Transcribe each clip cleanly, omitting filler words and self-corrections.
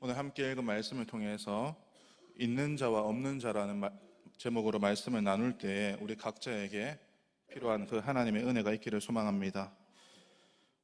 오늘 함께 읽은 말씀을 통해서 있는 자와 없는 자라는 제목으로 말씀을 나눌 때에 우리 각자에게 필요한 그 하나님의 은혜가 있기를 소망합니다.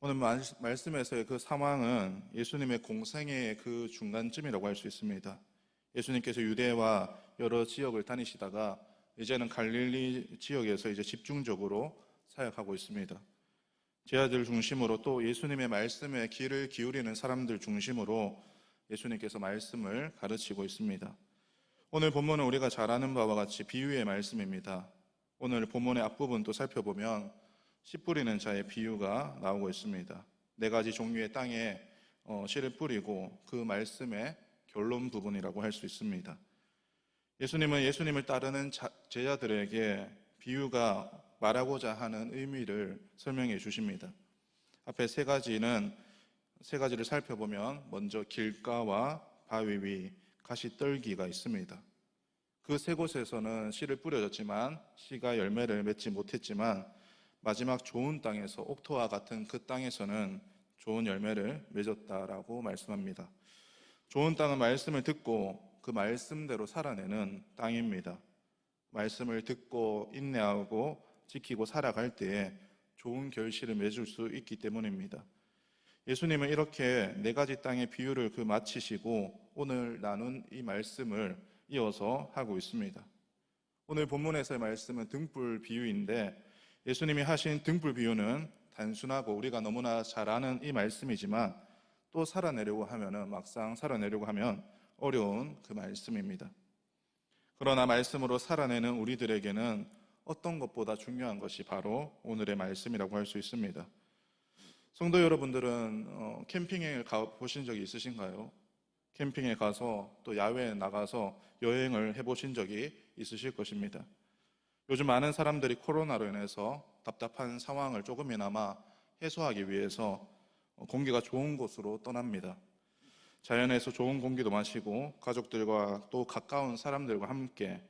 오늘 말씀에서의 그 상황은 예수님의 공생애의 그 중간쯤이라고 할 수 있습니다. 예수님께서 유대와 여러 지역을 다니시다가 이제는 갈릴리 지역에서 이제 집중적으로 사역하고 있습니다. 제자들 중심으로 또 예수님의 말씀에 귀를 기울이는 사람들 중심으로 예수님께서 말씀을 가르치고 있습니다. 오늘 본문은 우리가 잘 아는 바와 같이 비유의 말씀입니다. 오늘 본문의 앞부분도 살펴보면 씨 뿌리는 자의 비유가 나오고 있습니다. 4가지 종류의 땅에 씨를 뿌리고 그 말씀의 결론 부분이라고 할 수 있습니다. 예수님은 예수님을 따르는 제자들에게 비유가 말하고자 하는 의미를 설명해 주십니다. 앞에 3가지를 살펴보면 먼저 길가와 바위 위 가시떨기가 있습니다. 그 3곳에서는 씨를 뿌려졌지만 씨가 열매를 맺지 못했지만 마지막 좋은 땅에서 옥토와 같은 그 땅에서는 좋은 열매를 맺었다라고 말씀합니다. 좋은 땅은 말씀을 듣고 그 말씀대로 살아내는 땅입니다. 말씀을 듣고 인내하고 지키고 살아갈 때에 좋은 결실을 맺을 수 있기 때문입니다. 예수님은 이렇게 4가지 땅의 비유를 마치시고 오늘 나눈 이 말씀을 이어서 하고 있습니다. 오늘 본문에서의 말씀은 등불 비유인데 예수님이 하신 등불 비유는 단순하고 우리가 너무나 잘 아는 이 말씀이지만 또 막상 살아내려고 하면 어려운 그 말씀입니다. 그러나 말씀으로 살아내는 우리들에게는 어떤 것보다 중요한 것이 바로 오늘의 말씀이라고 할 수 있습니다. 성도 여러분들은 캠핑에 가보신 적이 있으신가요? 캠핑에 가서 또 야외에 나가서 여행을 해보신 적이 있으실 것입니다. 요즘 많은 사람들이 코로나로 인해서 답답한 상황을 조금이나마 해소하기 위해서 공기가 좋은 곳으로 떠납니다. 자연에서 좋은 공기도 마시고 가족들과 또 가까운 사람들과 함께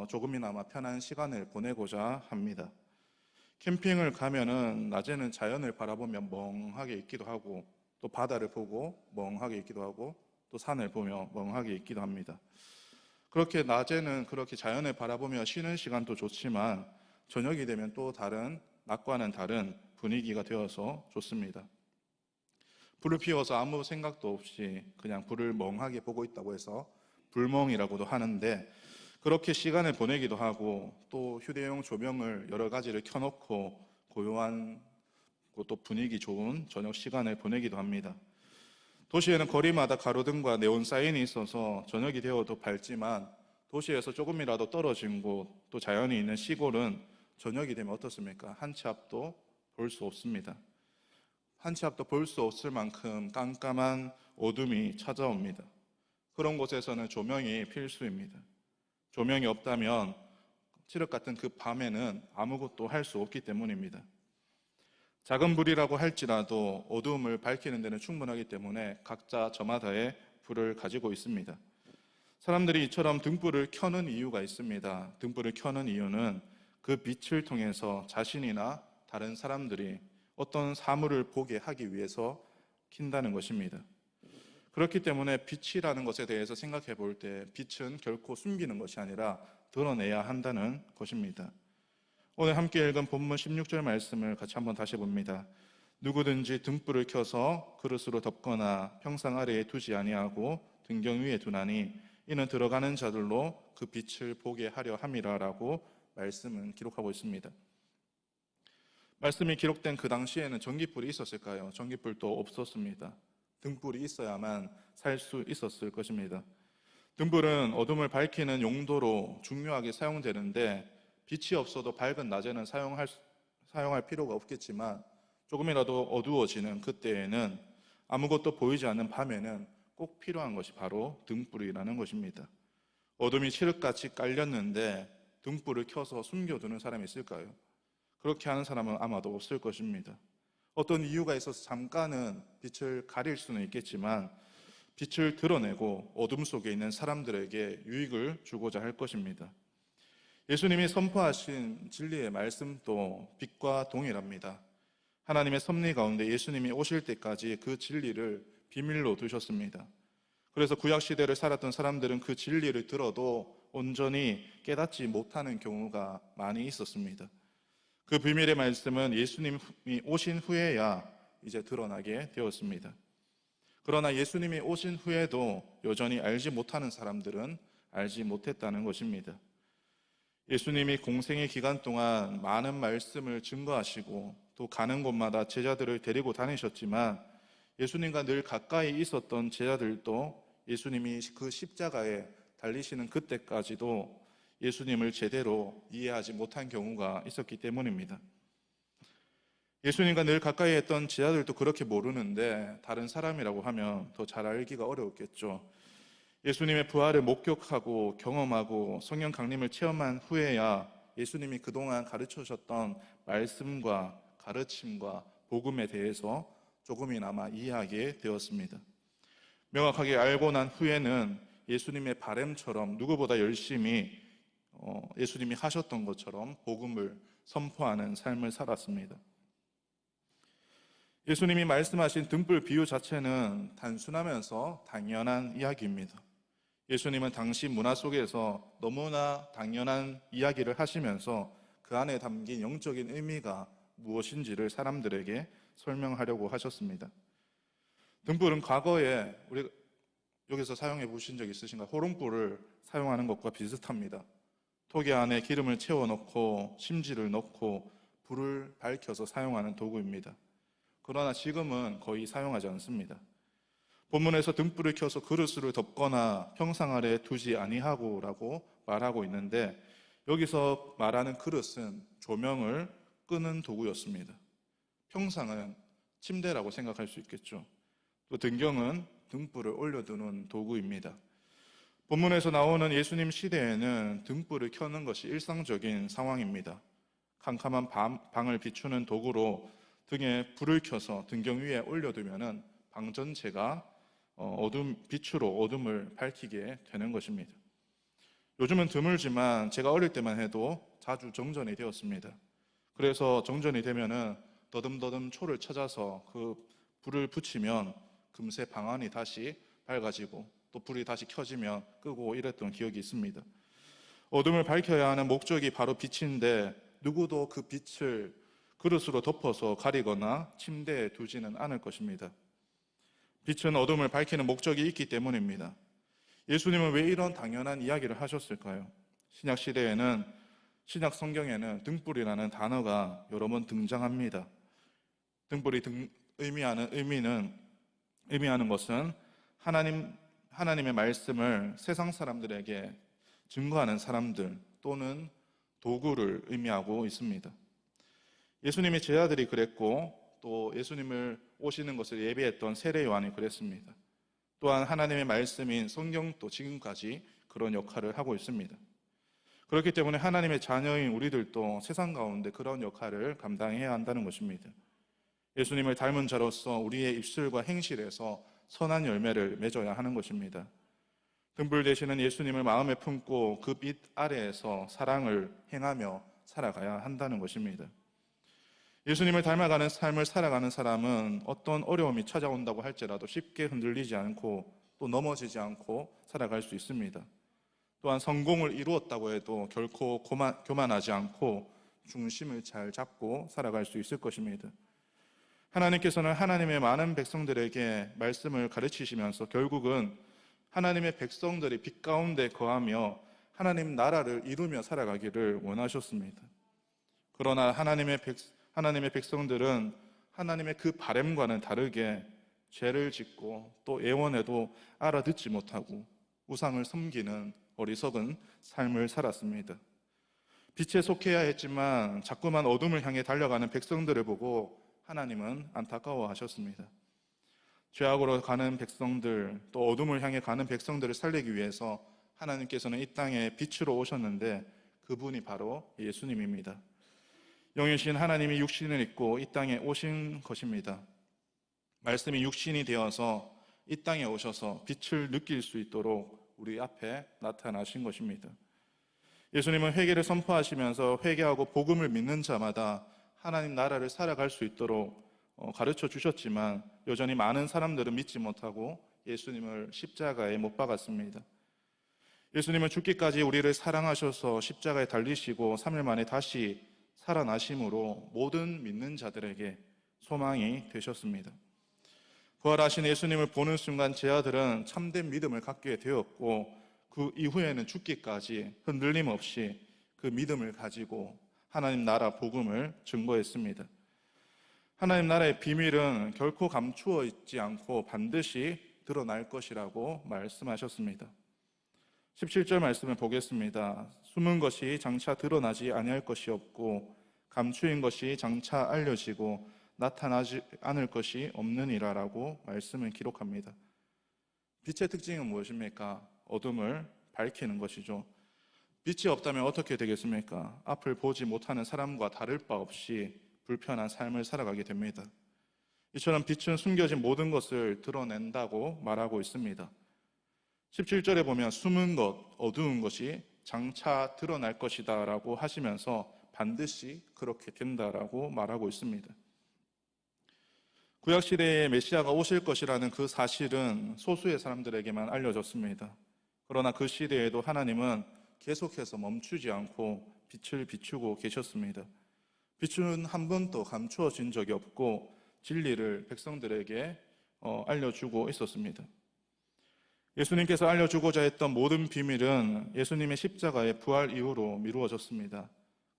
조금이나마 편한 시간을 보내고자 합니다. 캠핑을 가면은 낮에는 자연을 바라보며 멍하게 있기도 하고 또 바다를 보고 멍하게 있기도 하고 또 산을 보며 멍하게 있기도 합니다. 그렇게 낮에는 그렇게 자연을 바라보며 쉬는 시간도 좋지만 저녁이 되면 또 낮과는 다른 분위기가 되어서 좋습니다. 불을 피워서 아무 생각도 없이 그냥 불을 멍하게 보고 있다고 해서 불멍이라고도 하는데 그렇게 시간을 보내기도 하고 또 휴대용 조명을 여러 가지를 켜놓고 고요한 또 분위기 좋은 저녁 시간을 보내기도 합니다. 도시에는 거리마다 가로등과 네온 사인이 있어서 저녁이 되어도 밝지만 도시에서 조금이라도 떨어진 곳 또 자연이 있는 시골은 저녁이 되면 어떻습니까? 한 치 앞도 볼 수 없습니다. 한 치 앞도 볼 수 없을 만큼 깜깜한 어둠이 찾아옵니다. 그런 곳에서는 조명이 필수입니다. 조명이 없다면 칠흑 같은 그 밤에는 아무것도 할 수 없기 때문입니다. 작은 불이라고 할지라도 어두움을 밝히는 데는 충분하기 때문에 각자 저마다의 불을 가지고 있습니다. 사람들이 이처럼 등불을 켜는 이유가 있습니다. 등불을 켜는 이유는 그 빛을 통해서 자신이나 다른 사람들이 어떤 사물을 보게 하기 위해서 킨다는 것입니다. 그렇기 때문에 빛이라는 것에 대해서 생각해 볼 때 빛은 결코 숨기는 것이 아니라 드러내야 한다는 것입니다. 오늘 함께 읽은 본문 16절 말씀을 같이 한번 다시 봅니다. 누구든지 등불을 켜서 그릇으로 덮거나 평상 아래에 두지 아니하고 등경 위에 두나니 이는 들어가는 자들로 그 빛을 보게 하려 함이라라고 말씀은 기록하고 있습니다. 말씀이 기록된 그 당시에는 전기불이 있었을까요? 전기불도 없었습니다. 등불이 있어야만 살 수 있었을 것입니다. 등불은 어둠을 밝히는 용도로 중요하게 사용되는데 빛이 없어도 밝은 낮에는 사용할 필요가 없겠지만 조금이라도 어두워지는 그때에는 아무것도 보이지 않는 밤에는 꼭 필요한 것이 바로 등불이라는 것입니다. 어둠이 칠흑같이 깔렸는데 등불을 켜서 숨겨두는 사람이 있을까요? 그렇게 하는 사람은 아마도 없을 것입니다. 어떤 이유가 있어서 잠깐은 빛을 가릴 수는 있겠지만 빛을 드러내고 어둠 속에 있는 사람들에게 유익을 주고자 할 것입니다. 예수님이 선포하신 진리의 말씀도 빛과 동일합니다. 하나님의 섭리 가운데 예수님이 오실 때까지 그 진리를 비밀로 두셨습니다. 그래서 구약 시대를 살았던 사람들은 그 진리를 들어도 온전히 깨닫지 못하는 경우가 많이 있었습니다. 그 비밀의 말씀은 예수님이 오신 후에야 이제 드러나게 되었습니다. 그러나 예수님이 오신 후에도 여전히 알지 못하는 사람들은 알지 못했다는 것입니다. 예수님이 공생의 기간 동안 많은 말씀을 증거하시고 또 가는 곳마다 제자들을 데리고 다니셨지만 예수님과 늘 가까이 있었던 제자들도 예수님이 그 십자가에 달리시는 그때까지도 예수님을 제대로 이해하지 못한 경우가 있었기 때문입니다. 예수님과 늘 가까이 했던 제자들도 그렇게 모르는데 다른 사람이라고 하면 더 잘 알기가 어려웠겠죠. 예수님의 부활을 목격하고 경험하고 성령 강림을 체험한 후에야 예수님이 그동안 가르쳐 주셨던 말씀과 가르침과 복음에 대해서 조금이나마 이해하게 되었습니다. 명확하게 알고 난 후에는 예수님의 바램처럼 누구보다 열심히 예수님이 하셨던 것처럼 복음을 선포하는 삶을 살았습니다. 예수님이 말씀하신 등불 비유 자체는 단순하면서 당연한 이야기입니다. 예수님은 당시 문화 속에서 너무나 당연한 이야기를 하시면서 그 안에 담긴 영적인 의미가 무엇인지를 사람들에게 설명하려고 하셨습니다. 등불은 과거에 우리 여기서 사용해 보신 적 있으신가요? 호롱불을 사용하는 것과 비슷합니다. 토기 안에 기름을 채워넣고 심지를 넣고 불을 밝혀서 사용하는 도구입니다. 그러나 지금은 거의 사용하지 않습니다. 본문에서 등불을 켜서 그릇을 덮거나 평상 아래 두지 아니하고라고 말하고 있는데 여기서 말하는 그릇은 조명을 끄는 도구였습니다. 평상은 침대라고 생각할 수 있겠죠. 또 등경은 등불을 올려두는 도구입니다. 본문에서 나오는 예수님 시대에는 등불을 켜는 것이 일상적인 상황입니다. 캄캄한 방을 비추는 도구로 등에 불을 켜서 등경 위에 올려두면 방 전체가 빛으로 어둠을 밝히게 되는 것입니다. 요즘은 드물지만 제가 어릴 때만 해도 자주 정전이 되었습니다. 그래서 정전이 되면은 더듬더듬 초를 찾아서 그 불을 붙이면 금세 방 안이 다시 밝아지고 또 불이 다시 켜지면 끄고 이랬던 기억이 있습니다. 어둠을 밝혀야 하는 목적이 바로 빛인데 누구도 그 빛을 그릇으로 덮어서 가리거나 침대에 두지는 않을 것입니다. 빛은 어둠을 밝히는 목적이 있기 때문입니다. 예수님은 왜 이런 당연한 이야기를 하셨을까요? 신약 시대에는 신약 성경에는 등불이라는 단어가 여러 번 등장합니다. 등불이 의미하는 것은 하나님의 말씀을 세상 사람들에게 증거하는 사람들 또는 도구를 의미하고 있습니다. 예수님의 제자들이 그랬고 또 예수님을 오시는 것을 예비했던 세례 요한이 그랬습니다. 또한 하나님의 말씀인 성경도 지금까지 그런 역할을 하고 있습니다. 그렇기 때문에 하나님의 자녀인 우리들도 세상 가운데 그런 역할을 감당해야 한다는 것입니다. 예수님을 닮은 자로서 우리의 입술과 행실에서 선한 열매를 맺어야 하는 것입니다. 등불 되시는 예수님을 마음에 품고 그 빛 아래에서 사랑을 행하며 살아가야 한다는 것입니다. 예수님을 닮아가는 삶을 살아가는 사람은 어떤 어려움이 찾아온다고 할지라도 쉽게 흔들리지 않고 또 넘어지지 않고 살아갈 수 있습니다. 또한 성공을 이루었다고 해도 결코 교만하지 않고 중심을 잘 잡고 살아갈 수 있을 것입니다. 하나님께서는 하나님의 많은 백성들에게 말씀을 가르치시면서 결국은 하나님의 백성들이 빛 가운데 거하며 하나님 나라를 이루며 살아가기를 원하셨습니다. 그러나 하나님의 백성들은 하나님의 그 바램과는 다르게 죄를 짓고 또 애원해도 알아듣지 못하고 우상을 섬기는 어리석은 삶을 살았습니다. 빛에 속해야 했지만 자꾸만 어둠을 향해 달려가는 백성들을 보고 하나님은 안타까워하셨습니다. 죄악으로 가는 백성들, 또 어둠을 향해 가는 백성들을 살리기 위해서 하나님께서는 이 땅에 빛으로 오셨는데 그분이 바로 예수님입니다. 영이신 하나님이 육신을 입고 이 땅에 오신 것입니다. 말씀이 육신이 되어서 이 땅에 오셔서 빛을 느낄 수 있도록 우리 앞에 나타나신 것입니다. 예수님은 회개를 선포하시면서 회개하고 복음을 믿는 자마다 하나님 나라를 살아갈 수 있도록 가르쳐 주셨지만 여전히 많은 사람들은 믿지 못하고 예수님을 십자가에 못 박았습니다. 예수님은 죽기까지 우리를 사랑하셔서 십자가에 달리시고 3일 만에 다시 살아나심으로 모든 믿는 자들에게 소망이 되셨습니다. 부활하신 예수님을 보는 순간 제 아들은 참된 믿음을 갖게 되었고 그 이후에는 죽기까지 흔들림 없이 그 믿음을 가지고 하나님 나라 복음을 증거했습니다. 하나님 나라의 비밀은 결코 감추어 있지 않고 반드시 드러날 것이라고 말씀하셨습니다. 17절 말씀을 보겠습니다. 숨은 것이 장차 드러나지 아니할 것이 없고 감추인 것이 장차 알려지고 나타나지 않을 것이 없느니라라고 말씀을 기록합니다. 빛의 특징은 무엇입니까? 어둠을 밝히는 것이죠. 빛이 없다면 어떻게 되겠습니까? 앞을 보지 못하는 사람과 다를 바 없이 불편한 삶을 살아가게 됩니다. 이처럼 빛은 숨겨진 모든 것을 드러낸다고 말하고 있습니다. 17절에 보면 숨은 것, 어두운 것이 장차 드러날 것이다 라고 하시면서 반드시 그렇게 된다라고 말하고 있습니다. 구약시대에 메시아가 오실 것이라는 그 사실은 소수의 사람들에게만 알려졌습니다. 그러나 그 시대에도 하나님은 계속해서 멈추지 않고 빛을 비추고 계셨습니다. 빛은 한 번도 감추어진 적이 없고 진리를 백성들에게 알려주고 있었습니다. 예수님께서 알려주고자 했던 모든 비밀은 예수님의 십자가의 부활 이후로 미루어졌습니다.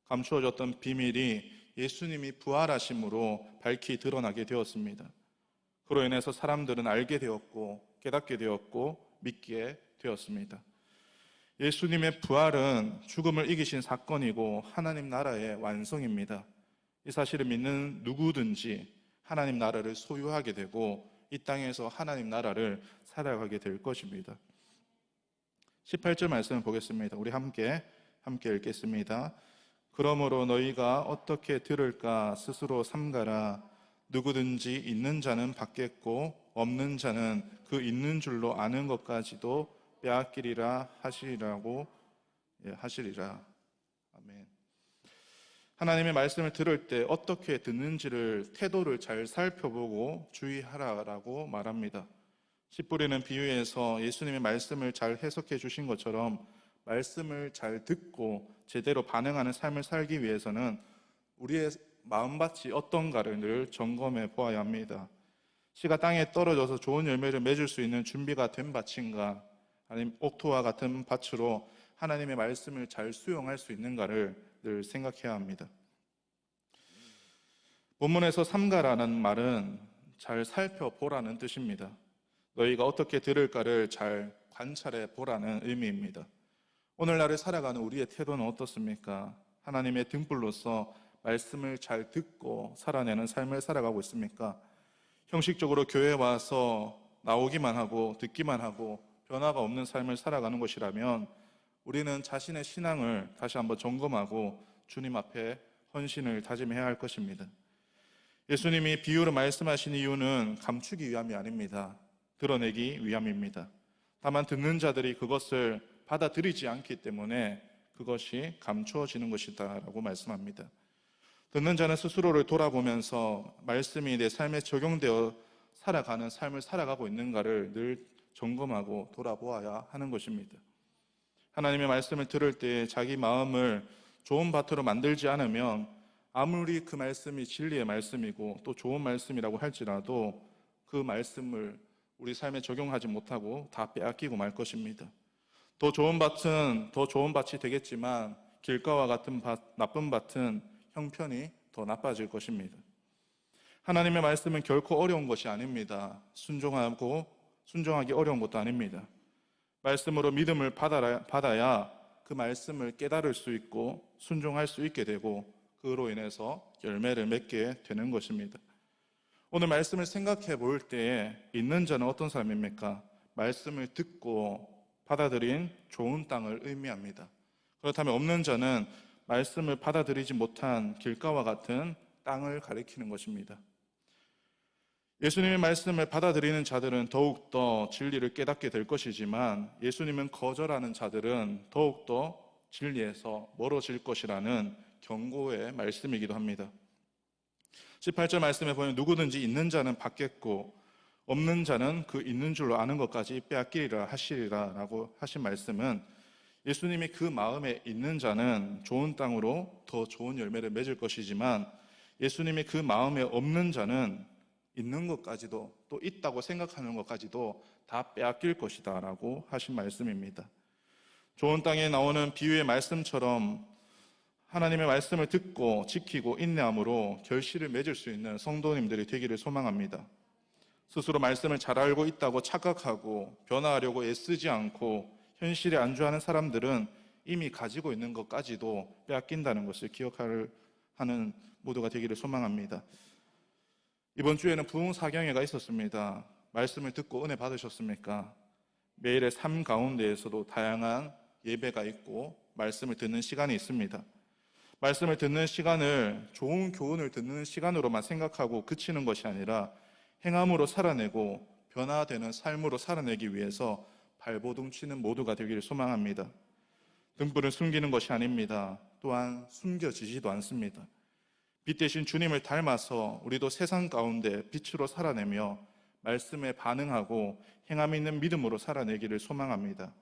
감추어졌던 비밀이 예수님이 부활하심으로 밝히 드러나게 되었습니다. 그로 인해서 사람들은 알게 되었고 깨닫게 되었고 믿게 되었습니다. 예수님의 부활은 죽음을 이기신 사건이고 하나님 나라의 완성입니다. 이 사실을 믿는 누구든지 하나님 나라를 소유하게 되고 이 땅에서 하나님 나라를 살아가게 될 것입니다. 18절 말씀을 보겠습니다. 우리 함께 읽겠습니다. 그러므로 너희가 어떻게 들을까 스스로 삼가라. 누구든지 있는 자는 받겠고 없는 자는 그 있는 줄로 아는 것까지도 빼앗기리라 하시리라. 아멘. 하나님의 말씀을 들을 때 어떻게 듣는지를 태도를 잘 살펴보고 주의하라라고 말합니다. 씨 뿌리는 비유에서 예수님의 말씀을 잘 해석해 주신 것처럼 말씀을 잘 듣고 제대로 반응하는 삶을 살기 위해서는 우리의 마음밭이 어떤가를 늘 점검해 보아야 합니다. 씨가 땅에 떨어져서 좋은 열매를 맺을 수 있는 준비가 된 밭인가, 아니면 옥토와 같은 밭으로 하나님의 말씀을 잘 수용할 수 있는가를 늘 생각해야 합니다. 본문에서 삼가라는 말은 잘 살펴보라는 뜻입니다. 너희가 어떻게 들을까를 잘 관찰해 보라는 의미입니다. 오늘날을 살아가는 우리의 태도는 어떻습니까? 하나님의 등불로서 말씀을 잘 듣고 살아내는 삶을 살아가고 있습니까? 형식적으로 교회에 와서 나오기만 하고 듣기만 하고 변화가 없는 삶을 살아가는 것이라면 우리는 자신의 신앙을 다시 한번 점검하고 주님 앞에 헌신을 다짐해야 할 것입니다. 예수님이 비유로 말씀하신 이유는 감추기 위함이 아닙니다. 드러내기 위함입니다. 다만 듣는 자들이 그것을 받아들이지 않기 때문에 그것이 감추어지는 것이다라고 말씀합니다. 듣는 자는 스스로를 돌아보면서 말씀이 내 삶에 적용되어 살아가는 삶을 살아가고 있는가를 늘 점검하고 돌아보아야 하는 것입니다. 하나님의 말씀을 들을 때 자기 마음을 좋은 밭으로 만들지 않으면 아무리 그 말씀이 진리의 말씀이고 또 좋은 말씀이라고 할지라도 그 말씀을 우리 삶에 적용하지 못하고 다 빼앗기고 말 것입니다. 더 좋은 밭은 더 좋은 밭이 되겠지만 길가와 같은 나쁜 밭은 형편이 더 나빠질 것입니다. 하나님의 말씀은 결코 어려운 것이 아닙니다. 순종하기 어려운 것도 아닙니다. 말씀으로 믿음을 받아야 그 말씀을 깨달을 수 있고 순종할 수 있게 되고 그로 인해서 열매를 맺게 되는 것입니다. 오늘 말씀을 생각해 볼 때에 있는 자는 어떤 사람입니까? 말씀을 듣고 받아들인 좋은 땅을 의미합니다. 그렇다면 없는 자는 말씀을 받아들이지 못한 길가와 같은 땅을 가리키는 것입니다. 예수님의 말씀을 받아들이는 자들은 더욱더 진리를 깨닫게 될 것이지만 예수님은 거절하는 자들은 더욱더 진리에서 멀어질 것이라는 경고의 말씀이기도 합니다. 18절 말씀에 보면 누구든지 있는 자는 받겠고 없는 자는 그 있는 줄로 아는 것까지 빼앗기리라 하시리라 라고 하신 말씀은 예수님이 그 마음에 있는 자는 좋은 땅으로 더 좋은 열매를 맺을 것이지만 예수님이 그 마음에 없는 자는 있는 것까지도 또 있다고 생각하는 것까지도 다 빼앗길 것이다 라고 하신 말씀입니다. 좋은 땅에 나오는 비유의 말씀처럼 하나님의 말씀을 듣고 지키고 인내함으로 결실을 맺을 수 있는 성도님들이 되기를 소망합니다. 스스로 말씀을 잘 알고 있다고 착각하고 변화하려고 애쓰지 않고 현실에 안주하는 사람들은 이미 가지고 있는 것까지도 빼앗긴다는 것을 기억하는 모두가 되기를 소망합니다. 이번 주에는 부흥사경회가 있었습니다. 말씀을 듣고 은혜 받으셨습니까? 매일의 삶 가운데에서도 다양한 예배가 있고 말씀을 듣는 시간이 있습니다. 말씀을 듣는 시간을 좋은 교훈을 듣는 시간으로만 생각하고 그치는 것이 아니라 행함으로 살아내고 변화되는 삶으로 살아내기 위해서 발버둥 치는 모두가 되기를 소망합니다. 등불은 숨기는 것이 아닙니다. 또한 숨겨지지도 않습니다. 빛 대신 주님을 닮아서 우리도 세상 가운데 빛으로 살아내며 말씀에 반응하고 행함 있는 믿음으로 살아내기를 소망합니다.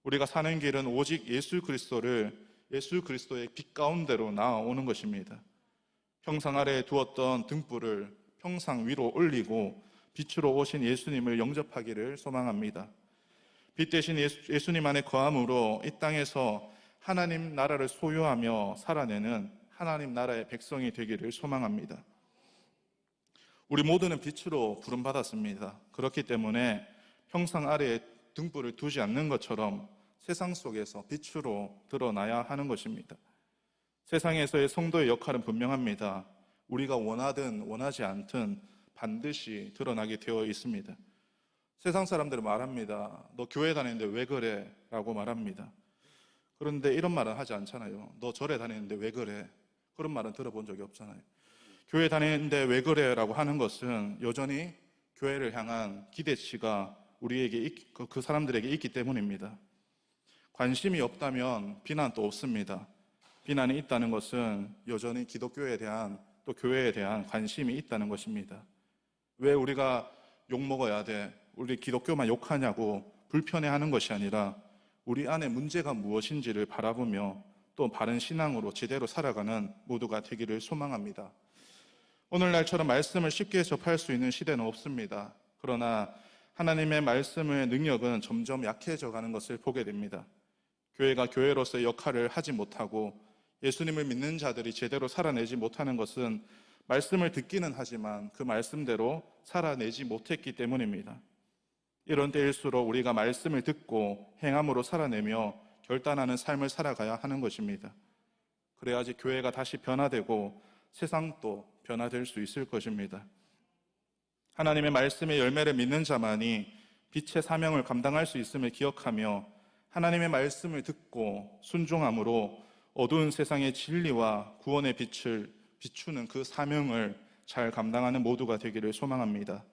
우리가 사는 길은 오직 예수 그리스도의 빛 가운데로 나아오는 것입니다. 평상 아래에 두었던 등불을 평상 위로 올리고 빛으로 오신 예수님을 영접하기를 소망합니다. 빛 대신 예수님 안에 거함으로 이 땅에서 하나님 나라를 소유하며 살아내는 하나님 나라의 백성이 되기를 소망합니다. 우리 모두는 빛으로 부름받았습니다. 그렇기 때문에 평상 아래에 등불을 두지 않는 것처럼 세상 속에서 빛으로 드러나야 하는 것입니다. 세상에서의 성도의 역할은 분명합니다. 우리가 원하든 원하지 않든 반드시 드러나게 되어 있습니다. 세상 사람들은 말합니다. 너 교회 다니는데 왜 그래? 라고 말합니다. 그런데 이런 말은 하지 않잖아요. 너 절에 다니는데 왜 그래? 그런 말은 들어본 적이 없잖아요. 교회 다니는데 왜 그래? 라고 하는 것은 여전히 교회를 향한 기대치가 우리에게, 그 사람들에게 있기 때문입니다. 관심이 없다면 비난도 없습니다. 비난이 있다는 것은 여전히 기독교에 대한 또 교회에 대한 관심이 있다는 것입니다. 왜 우리가 욕먹어야 돼? 우리 기독교만 욕하냐고 불편해하는 것이 아니라 우리 안에 문제가 무엇인지를 바라보며 또 바른 신앙으로 제대로 살아가는 모두가 되기를 소망합니다. 오늘날처럼 말씀을 쉽게 접할 수 있는 시대는 없습니다. 그러나 하나님의 말씀의 능력은 점점 약해져 가는 것을 보게 됩니다. 교회가 교회로서의 역할을 하지 못하고 예수님을 믿는 자들이 제대로 살아내지 못하는 것은 말씀을 듣기는 하지만 그 말씀대로 살아내지 못했기 때문입니다. 이런 때일수록 우리가 말씀을 듣고 행함으로 살아내며 결단하는 삶을 살아가야 하는 것입니다. 그래야지 교회가 다시 변화되고 세상도 변화될 수 있을 것입니다. 하나님의 말씀의 열매를 믿는 자만이 빛의 사명을 감당할 수 있음을 기억하며 하나님의 말씀을 듣고 순종함으로 어두운 세상의 진리와 구원의 빛을 비추는 그 사명을 잘 감당하는 모두가 되기를 소망합니다.